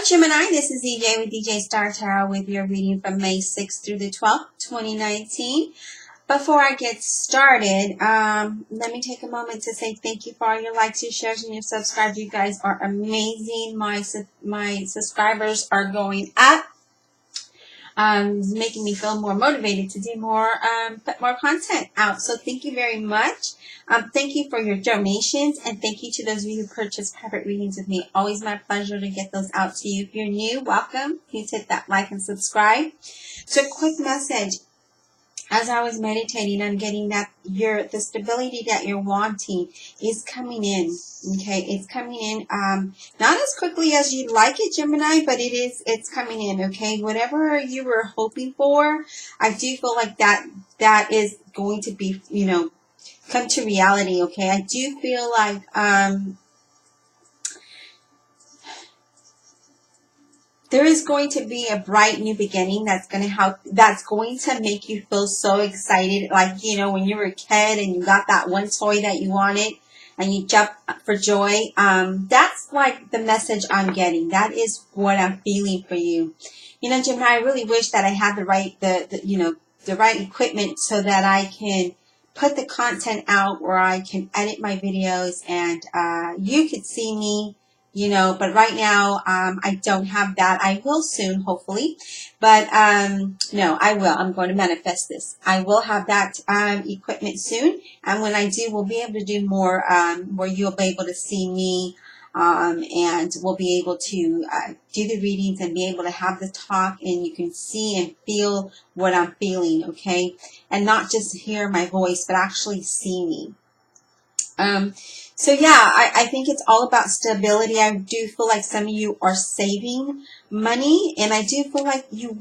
Gemini, this is EJ with DJ Star Tarot with your reading from May 6th through the 12th, 2019. Before I get started, let me take a moment to say thank you for all your likes, your shares, and your subscribes. You guys are amazing. My subscribers are going up. It's making me feel more motivated to do more, put more content out. So thank you very much. Thank you for your donations, and thank you to those of you who purchase private readings with me. Always my pleasure to get those out to you. If you're new, welcome. Please hit that like and subscribe. So quick message. As I was meditating, I'm getting that the stability that you're wanting is coming in. Okay, it's coming in. Not as quickly as you'd like it, Gemini, but it's coming in. Okay, whatever you were hoping for, I do feel like that is going to be, come to reality. Okay, I do feel like there is going to be a bright new beginning that's going to make you feel so excited. Like, when you were a kid and you got that one toy that you wanted and you jumped for joy. That's like the message I'm getting. That is what I'm feeling for you. Gemini, I really wish that I had the right equipment so that I can put the content out where I can edit my videos and you could see me. But right now, I don't have that. I will soon, hopefully. But, no, I will. I'm going to manifest this. I will have that, equipment soon. And when I do, we'll be able to do more, where you'll be able to see me, and we'll be able to, do the readings and be able to have the talk, and you can see and feel what I'm feeling, okay? And not just hear my voice, but actually see me. So yeah, I think it's all about stability. I do feel like some of you are saving money, and I do feel like you're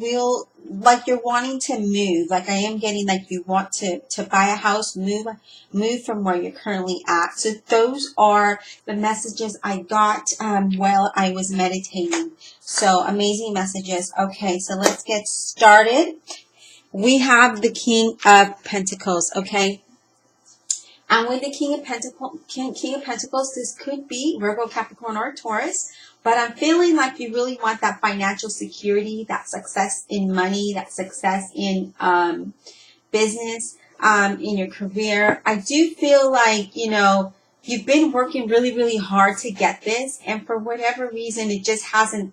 wanting to move. Like I am getting like you want to buy a house, move from where you're currently at. So those are the messages I got while I was meditating. So amazing messages. Okay, so let's get started. We have the King of Pentacles, okay? And with the King of Pentacles, this could be Virgo, Capricorn, or Taurus. But I'm feeling like you really want that financial security, that success in money, that success in business, in your career. I do feel like, you've been working really, really hard to get this. And for whatever reason, it hasn't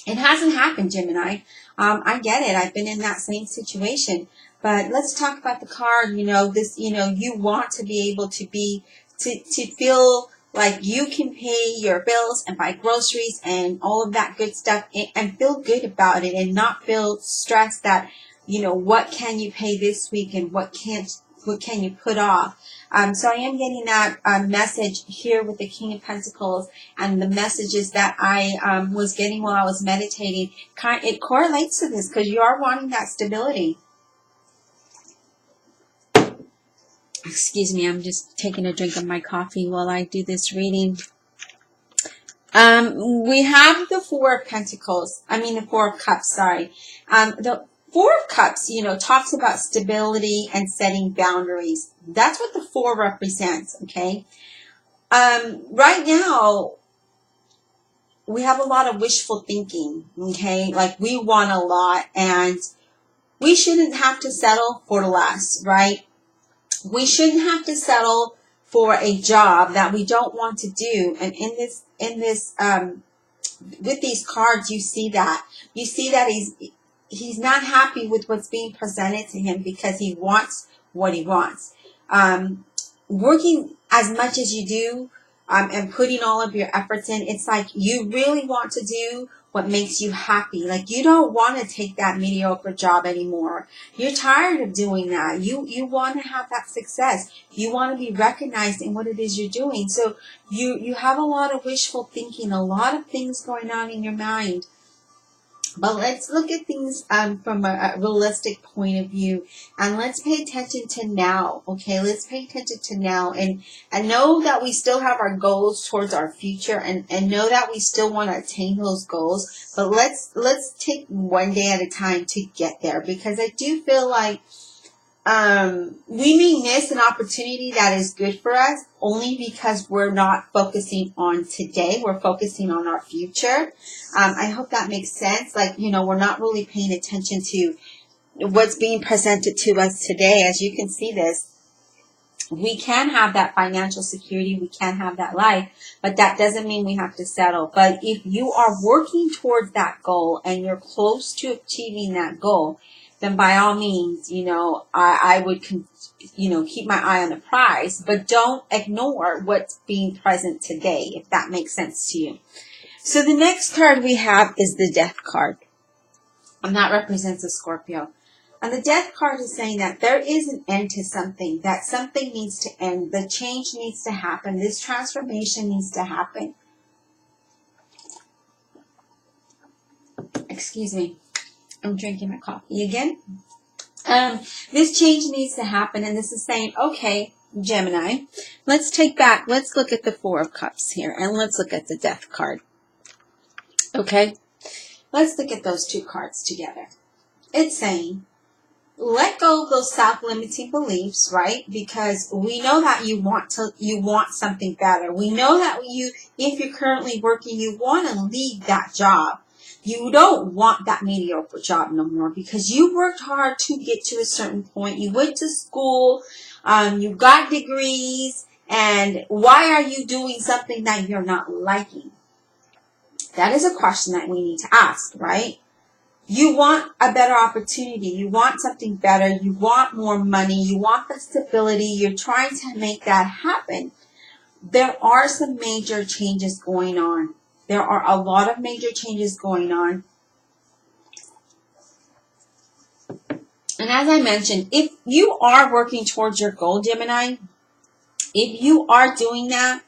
happened, Gemini. I get it. I've been in that same situation. But let's talk about the card. You want to be able to feel like you can pay your bills and buy groceries and all of that good stuff and feel good about it and not feel stressed that, what can you pay this week and what can you put off? So I am getting that message here with the King of Pentacles, and the messages that I was getting while I was meditating. It correlates to this because you are wanting that stability. Excuse me, I'm just taking a drink of my coffee while I do this reading. We have the Four of Pentacles. The Four of Cups, sorry. The Four of Cups, talks about stability and setting boundaries. That's what the Four represents, okay? Right now, we have a lot of wishful thinking, okay? Like, we want a lot, and we shouldn't have to settle for less, right? We shouldn't have to settle for a job that we don't want to do. And with these cards, you see that he's not happy with what's being presented to him because he wants what he wants. Working as much as you do, and putting all of your efforts in, it's like you really want to do what makes you happy. Like, you don't want to take that mediocre job anymore. You're tired of doing that. You want to have that success. You want to be recognized in what it is you're doing. So you have a lot of wishful thinking, a lot of things going on in your mind. But let's look at things from a realistic point of view, and let's pay attention to now, okay? Let's pay attention to now, and know that we still have our goals towards our future, and know that we still want to attain those goals. But let's take one day at a time to get there, because I do feel like we may miss an opportunity that is good for us only because we're not focusing on today. We're focusing on our future. I hope that makes sense. Like, we're not really paying attention to what's being presented to us today. As you can see this, we can have that financial security. We can have that life, but that doesn't mean we have to settle. But if you are working towards that goal and you're close to achieving that goal, then by all means, I would, keep my eye on the prize, but don't ignore what's being present today, if that makes sense to you. So the next card we have is the Death card, and that represents a Scorpio. And the Death card is saying that there is an end to something, that something needs to end. The change needs to happen. This transformation needs to happen. Excuse me. I'm drinking my coffee again. This change needs to happen. And this is saying, okay, Gemini, let's look at the Four of Cups here. And let's look at the Death card. Okay? Let's look at those two cards together. It's saying, let go of those self-limiting beliefs, right? Because we know that you want something better. We know that if you're currently working, you want to leave that job. You don't want that mediocre job no more because you worked hard to get to a certain point. You went to school, you got degrees, and why are you doing something that you're not liking? That is a question that we need to ask, right? You want a better opportunity. You want something better. You want more money. You want the stability. You're trying to make that happen. There are some major changes going on. There are a lot of major changes going on. And as I mentioned, if you are working towards your goal, Gemini, if you are doing that,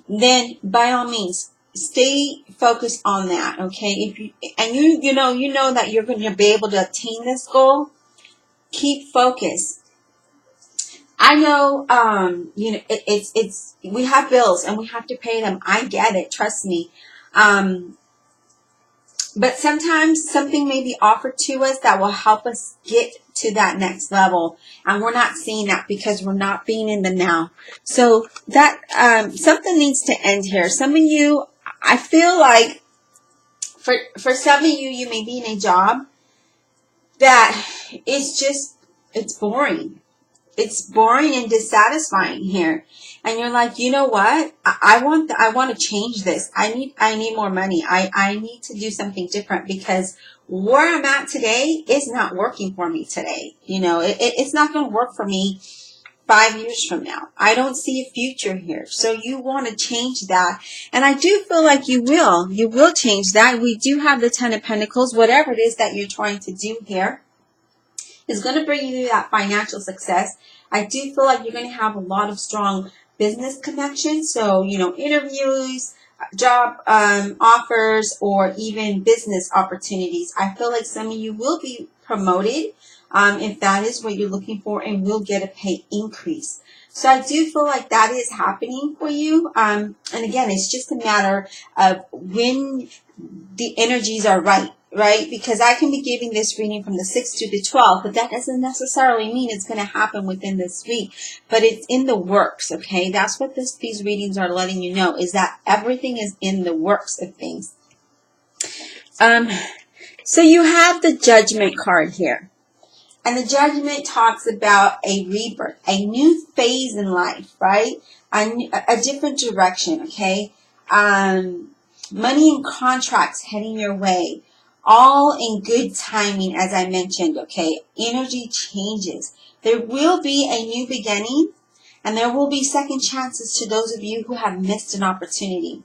then by all means, stay focused on that, okay? You know that you're going to be able to attain this goal. Keep focused. I know, we have bills and we have to pay them. I get it. Trust me. But sometimes something may be offered to us that will help us get to that next level. And we're not seeing that because we're not being in the now. So that, something needs to end here. Some of you, I feel like for some of you, you may be in a job that it's boring. It's boring and dissatisfying here. And you're like, you know what? I want to change this. I need more money. I need to do something different because where I'm at today is not working for me today. It's not going to work for me 5 years from now. I don't see a future here. So you want to change that. And I do feel like you will. You will change that. We do have the Ten of Pentacles. Whatever it is that you're trying to do here is going to bring you that financial success. I do feel like you're going to have a lot of strong business connections. So, interviews, job offers, or even business opportunities. I feel like some of you will be promoted if that is what you're looking for, and will get a pay increase. So I do feel like that is happening for you. And again, it's just a matter of when the energies are right. Right? Because I can be giving this reading from the 6th to the 12th, but that doesn't necessarily mean it's going to happen within this week. But it's in the works, okay? That's what these readings are letting you know, is that everything is in the works of things. So you have the Judgment card here. And the Judgment talks about a rebirth, a new phase in life, right? A different direction, okay? Money and contracts heading your way. All in good timing, as I mentioned, okay? Energy changes. There will be a new beginning, and there will be second chances to those of you who have missed an opportunity.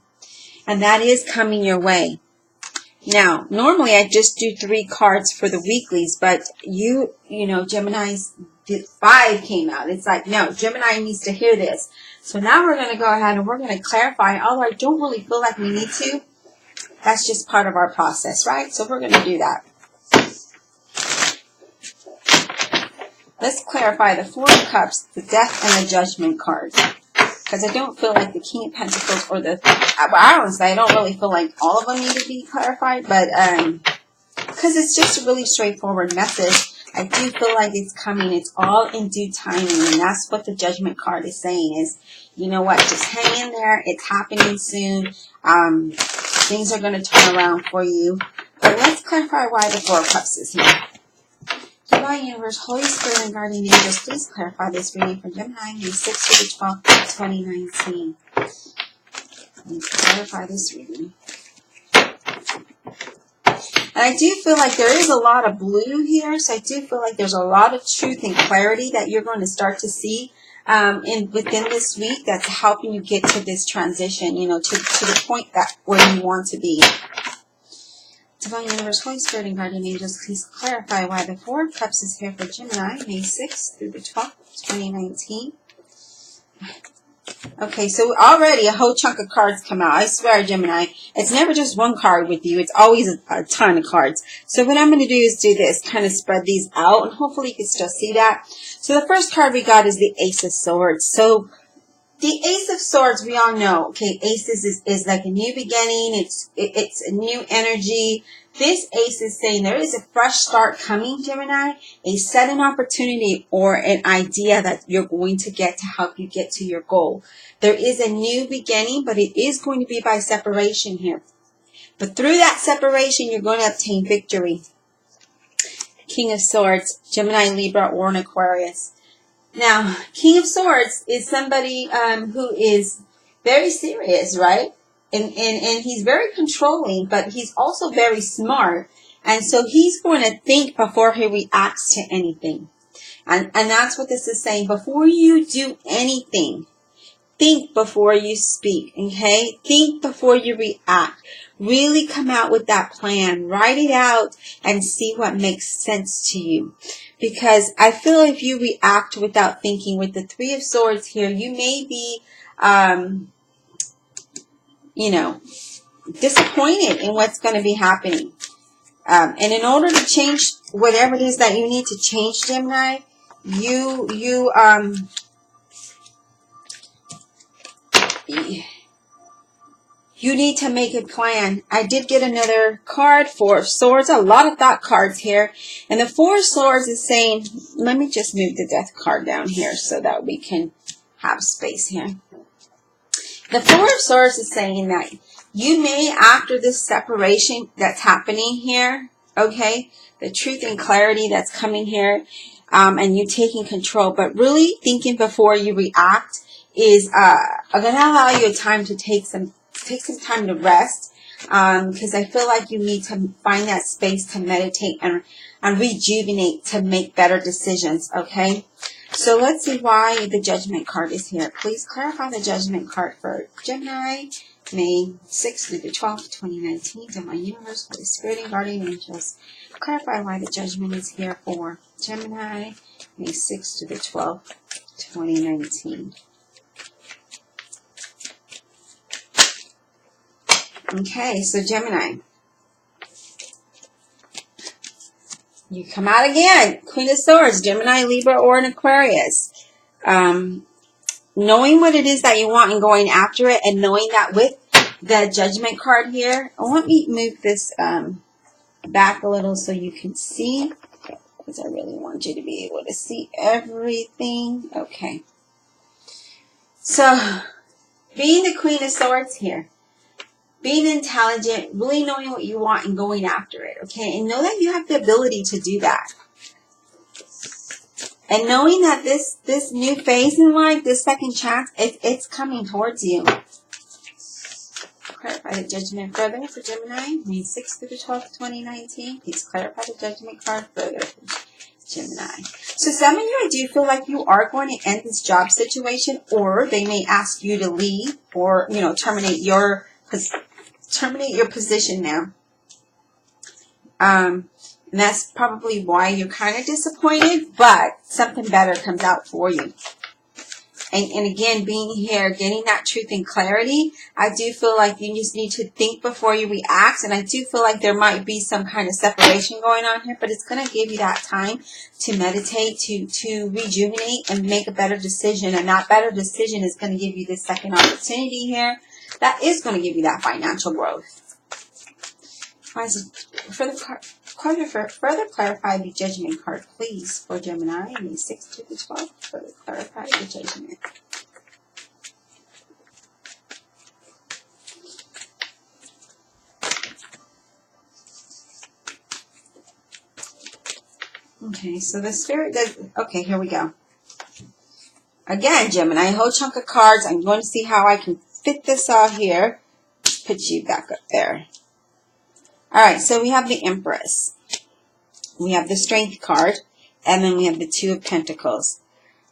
And that is coming your way. Now, normally I just do 3 cards for the weeklies, but Gemini's 5 came out. It's like, no, Gemini needs to hear this. So now we're going to go ahead and we're going to clarify, although I don't really feel like we need to. That's just part of our process, right? So we're going to do that. Let's clarify the Four of Cups, the Death, and the Judgment card. Because I don't feel like the King of Pentacles or I don't really feel like all of them need to be clarified. But because it's just a really straightforward message. I do feel like it's coming. It's all in due timing. And that's what the Judgment card is saying is, you know what, just hang in there. It's happening soon. Things are going to turn around for you. But let's clarify why the Four of Cups is here. Divine Universe, Holy Spirit, and Guardian Angels, please clarify this reading for Gemini, May 6th to the 12th, 2019. Please clarify this reading. And I do feel like there is a lot of blue here, so I do feel like there's a lot of truth and clarity that you're going to start to see within this week that's helping you get to this transition, you know, to the point that where you want to be. Divine Universe, Holy Spirit, and Guardian Angels, please clarify why the Four of Cups is here for Gemini, May 6th through the 12th, 2019. Okay, so already a whole chunk of cards come out. I swear, Gemini, it's never just one card with you. It's always a ton of cards. So what I'm going to do is do this, kind of spread these out, and hopefully you can still see that. So the first card we got is the Ace of Swords. So the Ace of Swords, we all know, okay, Aces is like a new beginning. It's a new energy. This Ace is saying there is a fresh start coming, Gemini, a sudden opportunity or an idea that you're going to get to help you get to your goal. There is a new beginning, but it is going to be by separation here. But through that separation, you're going to obtain victory. King of Swords, Gemini, Libra, or an Aquarius. Now, King of Swords is somebody who is very serious, right? And he's very controlling, but he's also very smart. And so he's going to think before he reacts to anything. And that's what this is saying. Before you do anything, think before you speak, okay? Think before you react. Really come out with that plan. Write it out and see what makes sense to you. Because I feel if you react without thinking, with the Three of Swords here, you may be, you know, disappointed in what's going to be happening. And in order to change whatever it is that you need to change, Gemini, you need to make a plan. I did get another card, Four of Swords, a lot of thought cards here. And the Four of Swords is saying, let me just move the Death card down here so that we can have space here. The Four of Swords is saying that you may, after this separation that's happening here, okay, the truth and clarity that's coming here, and you taking control, but really thinking before you react is going to allow you time to take some time to rest, because I feel like you need to find that space to meditate and rejuvenate to make better decisions, okay? So let's see why the Judgment card is here. Please clarify the Judgment card for Gemini, May 6th through the 12th, 2019. Divine Universe, Holy Spirit, and Guardian Angels. Clarify why the Judgment is here for Gemini, May 6th through the 12th, 2019. Okay, so Gemini, you come out again. Queen of Swords, Gemini, Libra, or an Aquarius. Knowing what it is that you want and going after it, and knowing that with the Judgment card here, let me move this back a little so you can see, because I really want you to be able to see everything. Okay. So, being the Queen of Swords here, being intelligent, really knowing what you want and going after it, okay? And know that you have the ability to do that. And knowing that this new phase in life, this second chance, it's coming towards you. Clarify the Judgment further for Gemini, May 6th through the 12th, 2019. Please clarify the Judgment card further for Gemini. So some of you, I do feel like you are going to end this job situation, or they may ask you to leave, or, you know, terminate your position now. And that's probably why you're kind of disappointed, but something better comes out for you. And again, being here, getting that truth and clarity, I do feel like you just need to think before you react. And I do feel like there might be some kind of separation going on here, but it's going to give you that time to meditate, to rejuvenate and make a better decision. And that better decision is going to give you this second opportunity here. That is going to give you that financial growth. For the Further clarify the judgment card, please, for Gemini, May 6th to the 12th. Further clarify the judgment. Okay, so the spirit does, okay, here we go. Again, Gemini, a whole chunk of cards. I'm going to see how I can fit this all here. Put you back up there. All right, so we have the Empress. We have the Strength card, and then we have the Two of Pentacles.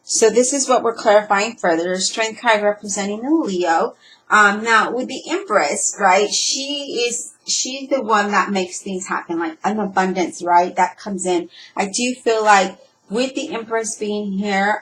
So this is what we're clarifying further. The Strength card representing the Leo. Now, with the Empress, right, she's the one that makes things happen, like an abundance, right, that comes in. I do feel like with the Empress being here,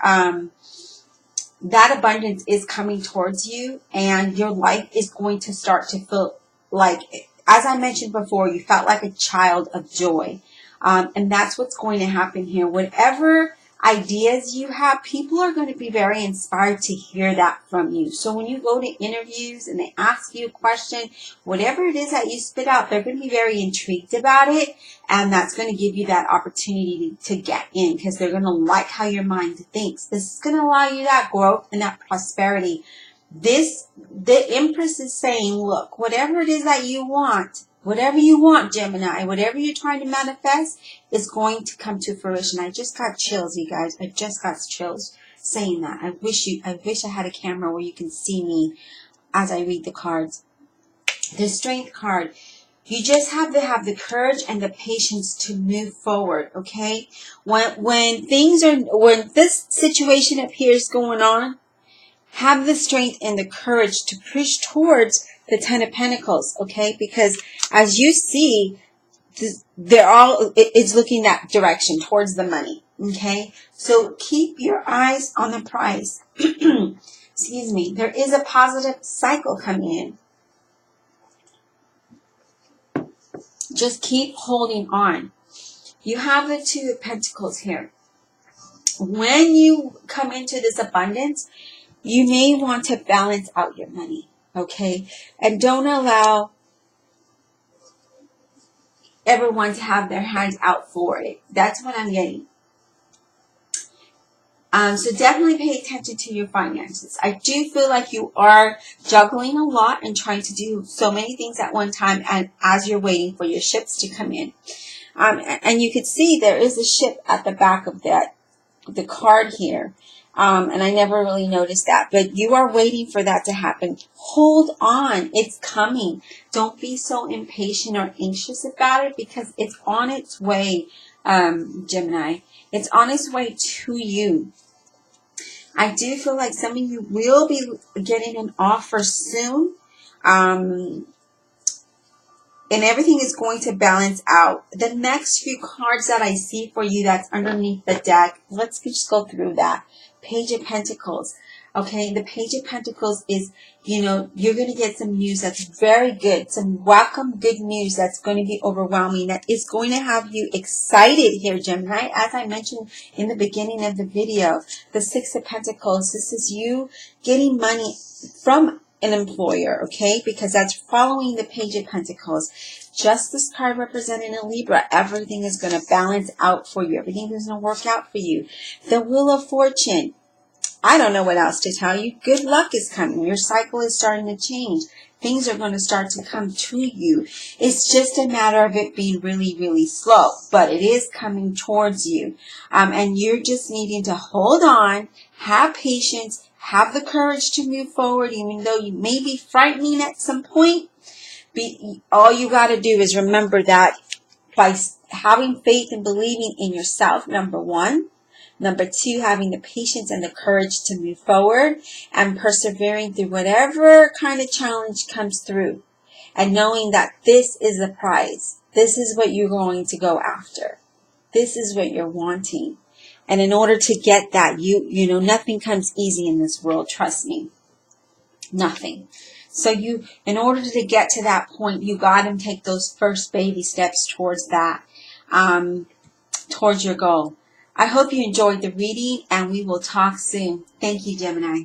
that abundance is coming towards you, and your life is going to start to feel like, as I mentioned before, you felt like a child of joy. And that's what's going to happen here. Whatever ideas you have, people are going to be very inspired to hear that from you. So when you go to interviews and they ask you a question, whatever it is that you spit out, they're going to be very intrigued about it. And that's going to give you that opportunity to get in, because they're going to like how your mind thinks. This is going to allow you that growth and that prosperity. The Empress is saying, look, whatever it is that you want, Gemini, whatever you're trying to manifest is going to come to fruition. I just got chills, you guys. I just got chills saying that. I wish I had a camera where you can see me as I read the cards. The Strength card. You just have to have the courage and the patience to move forward, okay? When this situation appears going on, have the strength and the courage to push towards the Ten of Pentacles, okay? Because as you see, it's looking that direction towards the money, okay? So keep your eyes on the prize. Excuse me. There is a positive cycle coming in. Just keep holding on. You have the Two of Pentacles here. When you come into this abundance, you may want to balance out your money, okay? And don't allow everyone to have their hands out for it. That's what I'm getting. So definitely pay attention to your finances. I do feel like you are juggling a lot and trying to do so many things at one time, and as you're waiting for your ships to come in. And you could see there is a ship at the back of the card here. And I never really noticed that, but you are waiting for that to happen. Hold on. It's coming. Don't be so impatient or anxious about it, because it's on its way, Gemini. It's on its way to you. I do feel like some of you will be getting an offer soon. And everything is going to balance out. The next few cards that I see for you that's underneath the deck, let's just go through that. Page of Pentacles. Okay, the Page of Pentacles is, you're going to get some news that's very good. Some welcome good news that's going to be overwhelming. That is going to have you excited here, Gemini. As I mentioned in the beginning of the video, the Six of Pentacles, this is you getting money from an employer, okay? Because that's following the Page of Pentacles. Justice card representing a Libra. Everything is going to balance out for you. Everything is going to work out for you. The Wheel of Fortune. I don't know what else to tell you. Good luck is coming. Your cycle is starting to change. Things are going to start to come to you. It's just a matter of it being really, really slow. But it is coming towards you. And you're just needing to hold on, have patience, have the courage to move forward, even though you may be frightening at some point. All you got to do is remember that by having faith and believing in yourself, number one. Number two, having the patience and the courage to move forward and persevering through whatever kind of challenge comes through. And knowing that this is the prize. This is what you're going to go after. This is what you're wanting. And in order to get that, nothing comes easy in this world. Trust me. Nothing. So in order to get to that point, you got to take those first baby steps towards that, towards your goal. I hope you enjoyed the reading, and we will talk soon. Thank you, Gemini.